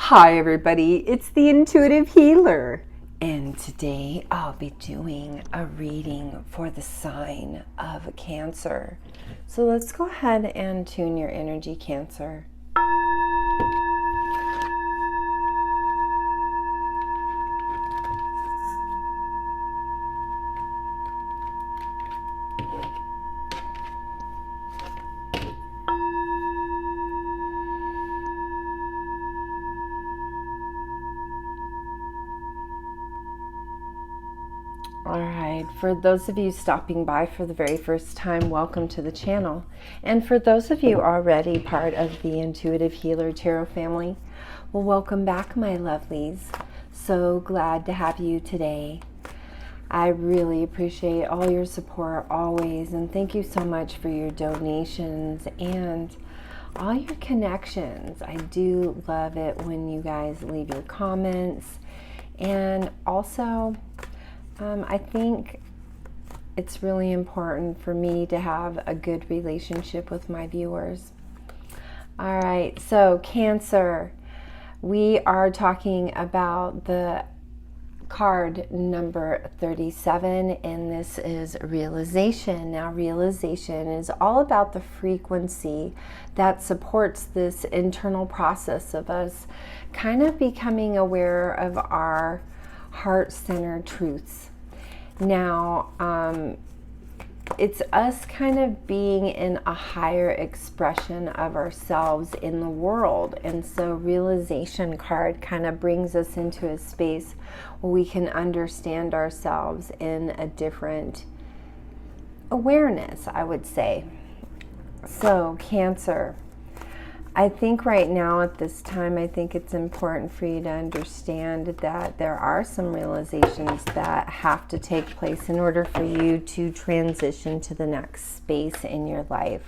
Hi everybody, it's the Intuitive Healer, and today I'll be doing a reading for the sign of Cancer. So let's go ahead and tune your energy, Cancer. All right, for those of you stopping by for the very first time, welcome to the channel. And for those of you already part of the Intuitive Healer Tarot family, well, welcome back, my lovelies. So glad to have you today. I really appreciate all your support always, and thank you so much for your donations and all your connections. I do love it when you guys leave your comments, and also I think it's really important for me to have a good relationship with my viewers. All right, so Cancer, we are talking about the card number 37, and this is realization. Now, realization is all about the frequency that supports this internal process of us kind of becoming aware of our heart-centered truths. Now, it's us kind of being in a higher expression of ourselves in the world. And so realization card kind of brings us into a space where we can understand ourselves in a different awareness, I would say. So Cancer, I think right now at this time, I think it's important for you to understand that there are some realizations that have to take place in order for you to transition to the next space in your life.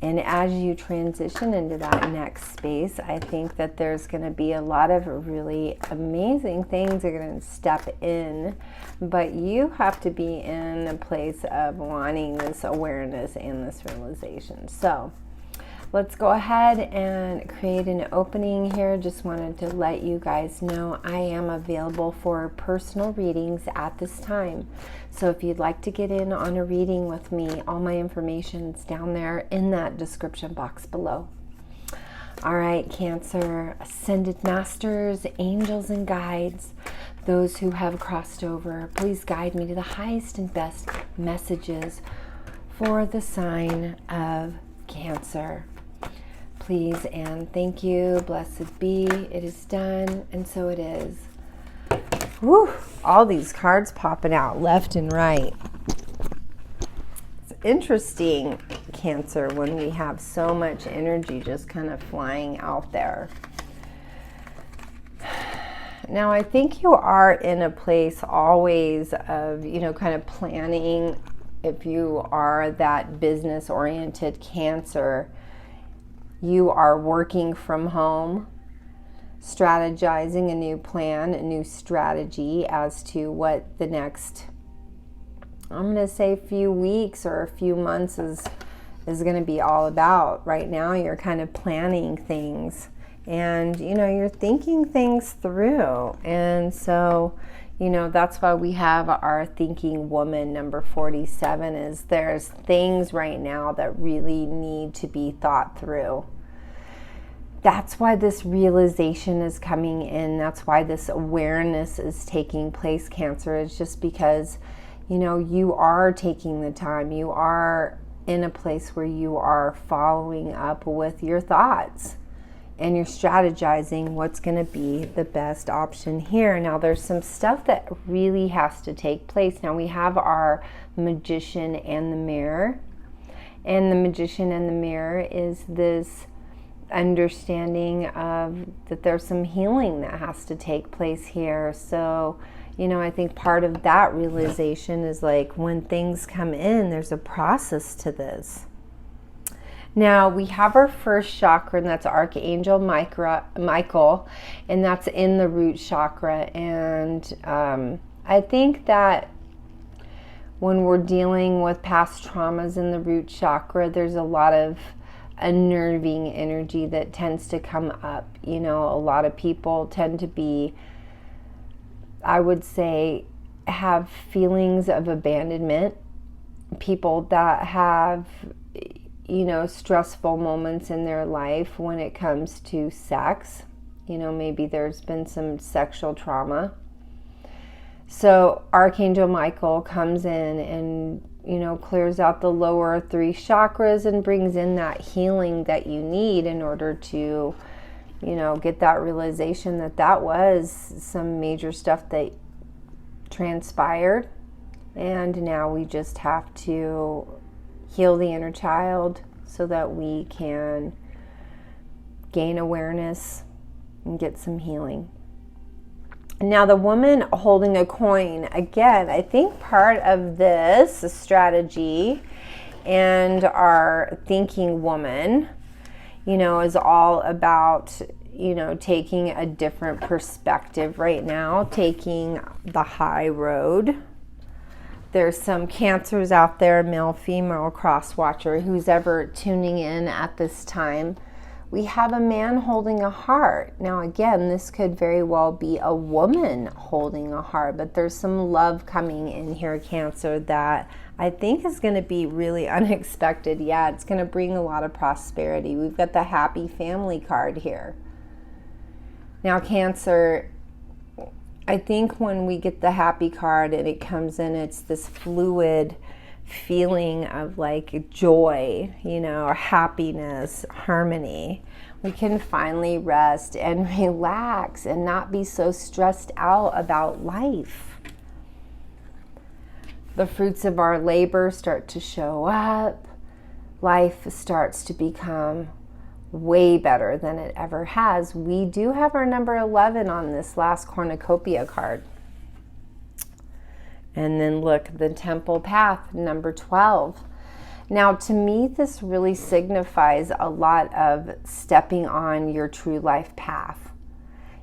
And as you transition into that next space, I think that there's going to be a lot of really amazing things that are going to step in, but you have to be in a place of wanting this awareness and this realization. So let's go ahead and create an opening here. Just wanted to let you guys know I am available for personal readings at this time. So if you'd like to get in on a reading with me, all my information's down there in that description box below. All right, Cancer, Ascended Masters, Angels and Guides, those who have crossed over, please guide me to the highest and best messages for the sign of Cancer. Please and thank you. Blessed be. It is done, and so it is. Whew, all these cards popping out left and right. It's interesting, Cancer, when we have so much energy just kind of flying out there. Now, I think you are in a place always of, kind of planning. If you are that business-oriented Cancer, you are working from home, strategizing a new plan, a new strategy as to what the next, I'm going to say few weeks or a few months is going to be all about. Right now, you're kind of planning things and, you're thinking things through. And so, that's why we have our thinking woman number 47 is there's things right now that really need to be thought through. That's why this realization is coming in. That's why this awareness is taking place, Cancer. It's just because, you are taking the time. You are in a place where you are following up with your thoughts and you're strategizing what's going to be the best option here. Now, there's some stuff that really has to take place. Now, we have our Magician and the Mirror. And the Magician and the Mirror is this understanding of that there's some healing that has to take place here. So, I think part of that realization is like when things come in, there's a process to this. Now, we have our first chakra, and that's Archangel Michael, and that's in the root chakra. And I think that when we're dealing with past traumas in the root chakra, there's a lot of unnerving energy that tends to come up. You know, a lot of people tend to be, I would say, have feelings of abandonment. People that have, you know, stressful moments in their life when it comes to sex. You know, maybe there's been some sexual trauma. So Archangel Michael comes in and, you know, clears out the lower 3 chakras and brings in that healing that you need in order to, you know, get that realization that that was some major stuff that transpired. And now we just have to heal the inner child so that we can gain awareness and get some healing. Now the woman holding a coin, again, I think part of this strategy and our thinking woman, you know, is all about, you know, taking a different perspective right now, taking the high road. There's some Cancers out there, male, female, cross watcher, who's ever tuning in at this time. We have a man holding a heart. Now again, this could very well be a woman holding a heart, but there's some love coming in here, Cancer, that I think is going to be really unexpected. Yeah, it's going to bring a lot of prosperity. We've got the happy family card here. Now Cancer, I think when we get the happy card and it comes in, it's this fluid feeling of like joy, you know, or happiness, harmony. We can finally rest and relax and not be so stressed out about life. The fruits of our labor start to show up. Life starts to become way better than it ever has. We do have our number 11 on this last cornucopia card. And then look, the temple path, number 12. Now, to me, this really signifies a lot of stepping on your true life path.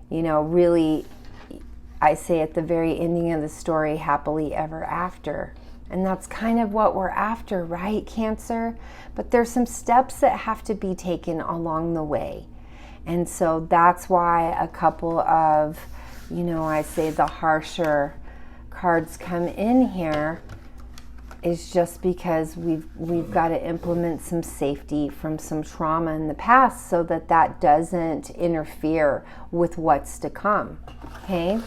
You know, really, I say at the very ending of the story, happily ever after. And that's kind of what we're after, right, Cancer? But there's some steps that have to be taken along the way. And so that's why a couple of, you know, I say the harsher cards come in here, is just because we've got to implement some safety from some trauma in the past so that that doesn't interfere with what's to come. Okay?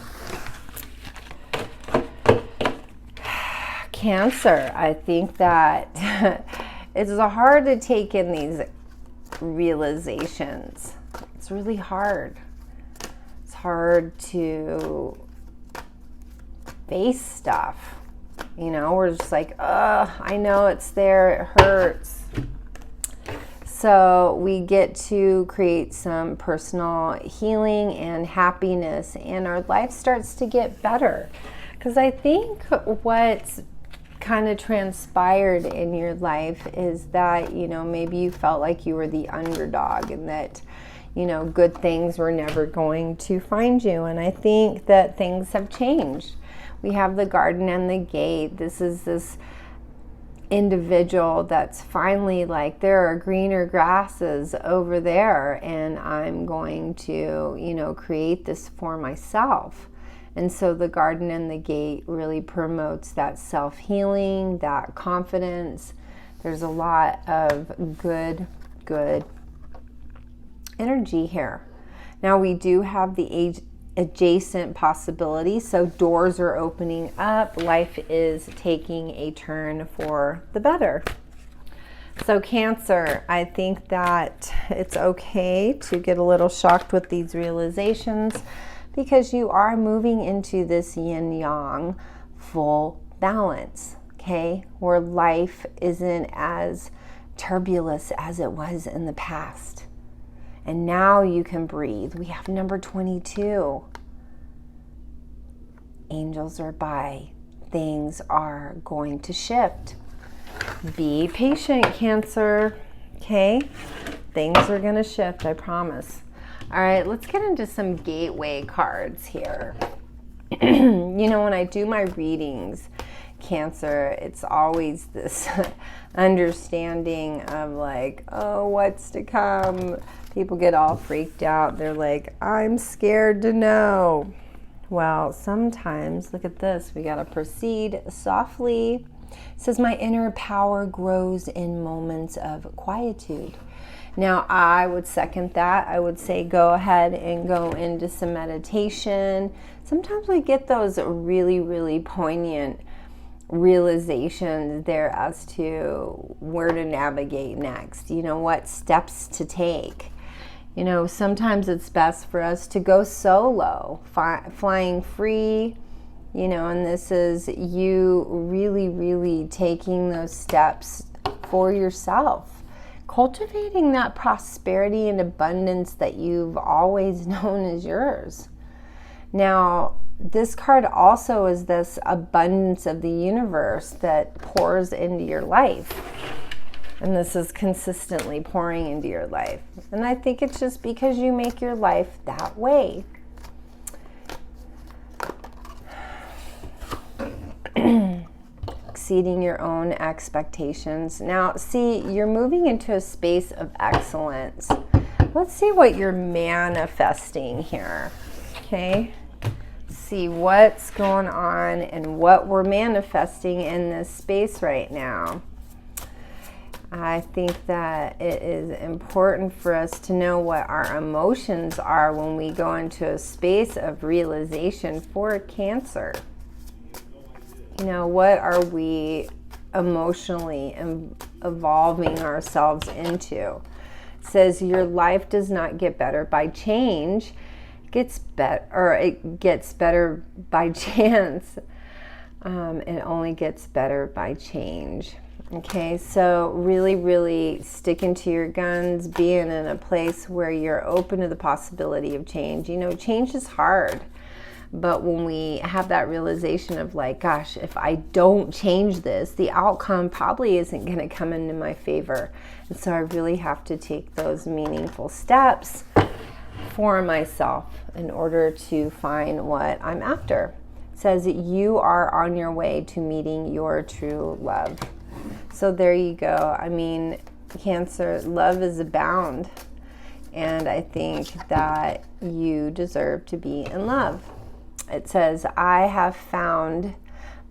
Cancer, I think that it's hard to take in these realizations. It's really hard. It's hard to face stuff. You know, we're just like, I know it's there, it hurts. So we get to create some personal healing and happiness, and our life starts to get better. Because I think what's kind of transpired in your life is that, you know, maybe you felt like you were the underdog and that, you know, good things were never going to find you. And I think that things have changed. We have the garden and the gate. This is this individual that's finally like, there are greener grasses over there, and I'm going to, you know, create this for myself. And so the garden and the gate really promotes that self-healing, that confidence. There's a lot of good energy here. Now we do have the adjacent possibilities. So doors are opening up. Life is taking a turn for the better. So Cancer, I think that it's okay to get a little shocked with these realizations, because you are moving into this yin-yang full balance, okay? Where life isn't as turbulent as it was in the past. And now you can breathe. We have number 22. Angels are by. Things are going to shift. Be patient, Cancer, okay? Things are going to shift, I promise. All right, let's get into some gateway cards here. You know, when I do my readings, Cancer, it's always this understanding of like, oh, what's to come. People get all freaked out. They're like, I'm scared to know. Well, sometimes, look at this, we got to proceed softly. It says, my inner power grows in moments of quietude. Now, I would second that. I would say go ahead and go into some meditation. Sometimes we get those really, really poignant realizations there as to where to navigate next, you know, what steps to take. You know, sometimes it's best for us to go solo, flying free, you know, and this is you really, really taking those steps for yourself, cultivating that prosperity and abundance that you've always known is yours. Now, this card also is this abundance of the universe that pours into your life. And this is consistently pouring into your life. And I think it's just because you make your life that way. Exceeding your own expectations. Now, see, you're moving into a space of excellence. Let's see what you're manifesting here. Okay? See what's going on and what we're manifesting in this space right now. I think that it is important for us to know what our emotions are when we go into a space of realization for Cancer. You know, what are we emotionally evolving ourselves into? It says your life does not get better by change. It gets better by chance. It only gets better by change. Okay, so really, really sticking to your guns, being in a place where you're open to the possibility of change. You know, change is hard, but when we have that realization of like, gosh, if I don't change this, the outcome probably isn't going to come into my favor. And so I really have to take those meaningful steps for myself in order to find what I'm after. It says that you are on your way to meeting your true love. So there you go. I mean, Cancer, love is abound. And I think that you deserve to be in love. It says, I have found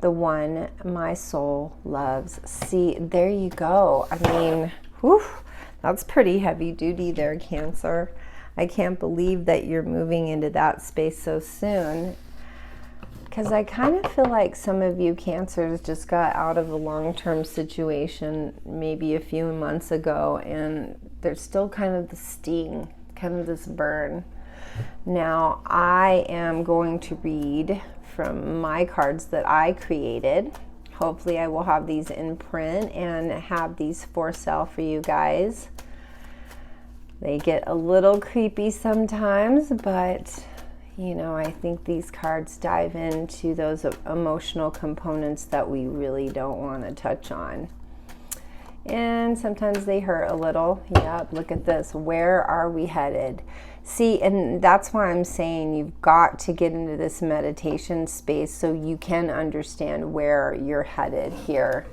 the one my soul loves. See, there you go. I mean, whew, that's pretty heavy duty there, Cancer. I can't believe that you're moving into that space so soon. Because I kind of feel like some of you Cancers just got out of a long-term situation maybe a few months ago, and there's still kind of the sting, kind of this burn. Now, I am going to read from my cards that I created. Hopefully I will have these in print and have these for sale for you guys. They get a little creepy sometimes, but you know, I think these cards dive into those emotional components that we really don't want to touch on. And sometimes they hurt a little. Yep, look at this. Where are we headed? See, and that's why I'm saying you've got to get into this meditation space so you can understand where you're headed here.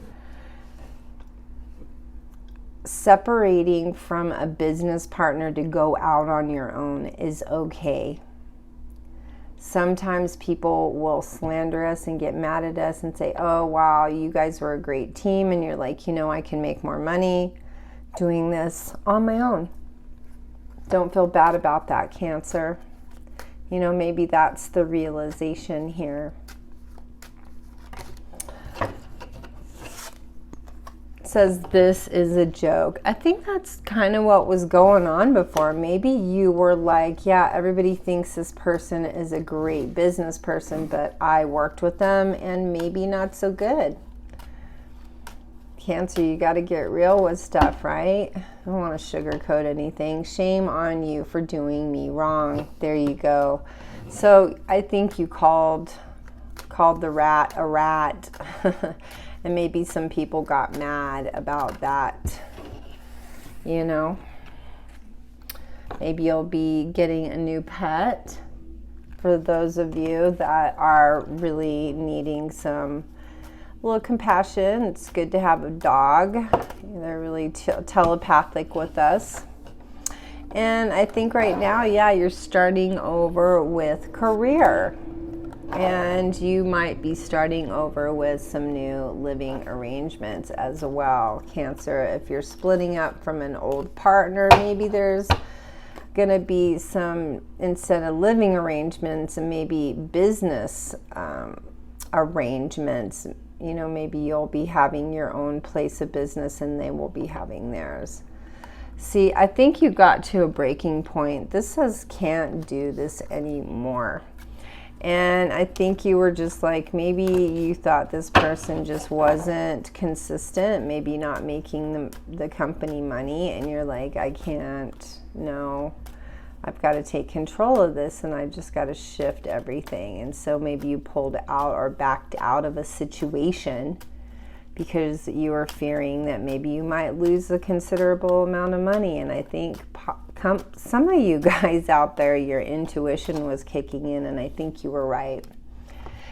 Separating from a business partner to go out on your own is okay. Sometimes people will slander us and get mad at us and say, oh, wow, you guys were a great team. And you're like, you know, I can make more money doing this on my own. Don't feel bad about that, Cancer. You know, maybe that's the realization here. Says this is a joke. I think that's kind of what was going on before. Maybe you were like, yeah, everybody thinks this person is a great business person, but I worked with them and maybe not so good. Cancer, you got to get real with stuff, right? I don't want to sugarcoat anything. Shame on you for doing me wrong. There you go. So I think you called the rat a rat. And maybe some people got mad about that, you know. Maybe you'll be getting a new pet for those of you that are really needing some A little compassion. It's good to have a dog. They're really telepathic with us. And I think right now, yeah, you're starting over with career. And you might be starting over with some new living arrangements as well, Cancer. If you're splitting up from an old partner, maybe there's going to be some, instead of living arrangements, and maybe business arrangements. You know, maybe you'll be having your own place of business and they will be having theirs. See, I think you got to a breaking point. This says can't do this anymore. And I think you were just like, maybe you thought this person just wasn't consistent, maybe not making the company money, and you're like, I can't, no, I've got to take control of this and I just got to shift everything. And so maybe you pulled out or backed out of a situation because you were fearing that maybe you might lose a considerable amount of money. And I think some of you guys out there, your intuition was kicking in, and I think you were right.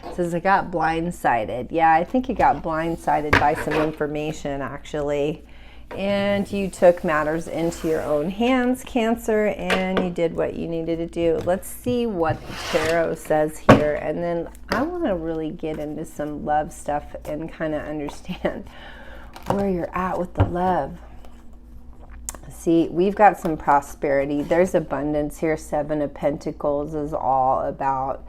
It says I got blindsided. Yeah, I think you got blindsided by some information, actually. And you took matters into your own hands, Cancer, and you did what you needed to do. Let's see what the tarot says here. And then I want to really get into some love stuff and kind of understand where you're at with the love. See, we've got some prosperity. There's abundance here. 7 of Pentacles is all about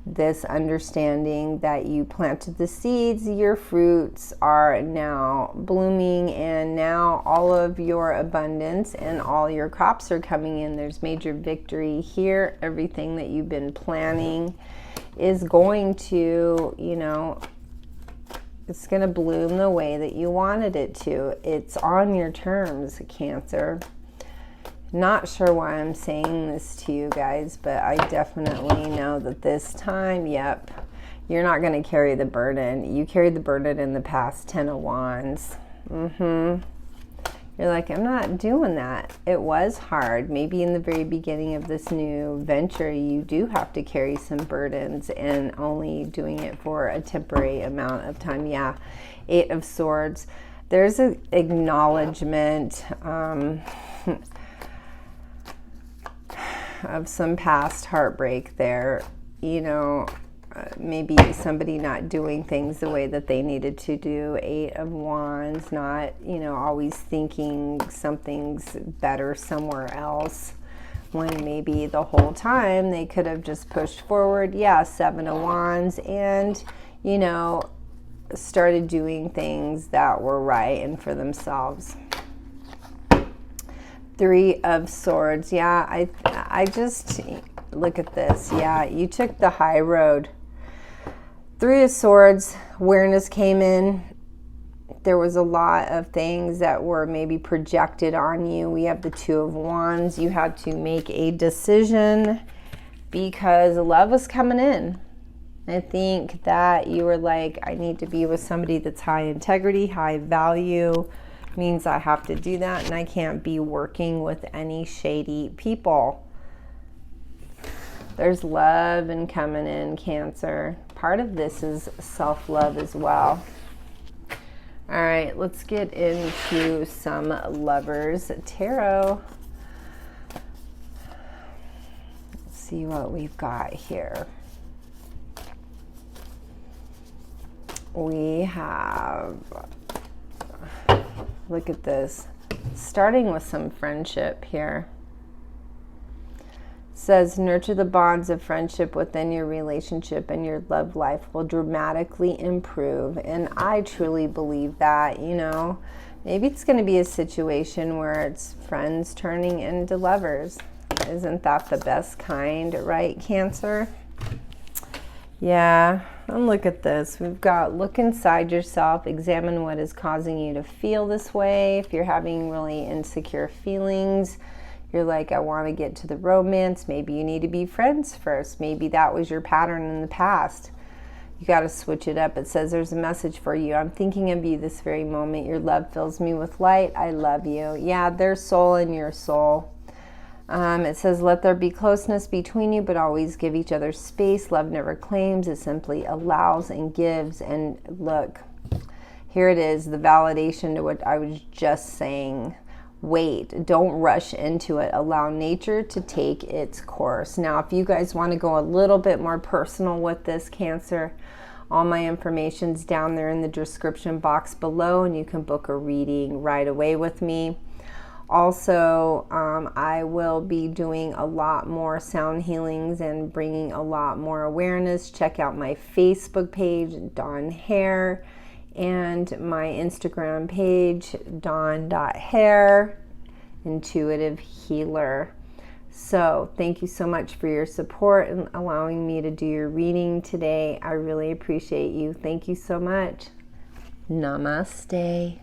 this understanding that you planted the seeds, your fruits are now blooming, and now all of your abundance and all your crops are coming in. There's major victory here. Everything that you've been planning is going to, you know, it's going to bloom the way that you wanted it to. It's on your terms, Cancer. Not sure why I'm saying this to you guys, but I definitely know that this time, yep, you're not going to carry the burden. You carried the burden in the past. 10 of Wands. You're like, I'm not doing that. It was hard. Maybe in the very beginning of this new venture, you do have to carry some burdens and only doing it for a temporary amount of time. Yeah, 8 of Swords. There's an acknowledgement of some past heartbreak there, you know, maybe somebody not doing things the way that they needed to do. 8 of Wands, not, you know, always thinking something's better somewhere else when maybe the whole time they could have just pushed forward. Yeah, 7 of Wands, and, you know, started doing things that were right and for themselves. 3 of Swords. Yeah, I just look at this. Yeah, you took the high road. 3 of Swords, awareness came in. There was a lot of things that were maybe projected on you. We have the 2 of Wands. You had to make a decision because love was coming in. I think that you were like, I need to be with somebody that's high integrity, high value. Means I have to do that, and I can't be working with any shady people. There's love and coming in, Cancer. Part of this is self-love as well. All right, let's get into some Lovers Tarot. Let's see what we've got here. We have, look at this, starting with some friendship here. It says, nurture the bonds of friendship within your relationship, and your love life will dramatically improve. And I truly believe that, you know, maybe it's going to be a situation where it's friends turning into lovers. Isn't that the best kind, right, Cancer? Yeah, and look at this. We've got look inside yourself, examine what is causing you to feel this way. If you're having really insecure feelings, you're like, I want to get to the romance. Maybe you need to be friends first. Maybe that was your pattern in the past. You got to switch it up. It says there's a message for you. I'm thinking of you this very moment. Your love fills me with light. I love you. Yeah, there's soul in your soul. It says, let there be closeness between you, but always give each other space. Love never claims. It simply allows and gives. And look, here it is, the validation to what I was just saying. Wait, don't rush into it. Allow nature to take its course. Now, if you guys want to go a little bit more personal with this, Cancer, all my information's down there in the description box below, and you can book a reading right away with me. Also, I will be doing a lot more sound healings and bringing a lot more awareness. Check out my Facebook page, Dawn Hair, and my Instagram page, dawn.hair, intuitive healer. So thank you so much for your support and allowing me to do your reading today. I really appreciate you. Thank you so much. Namaste.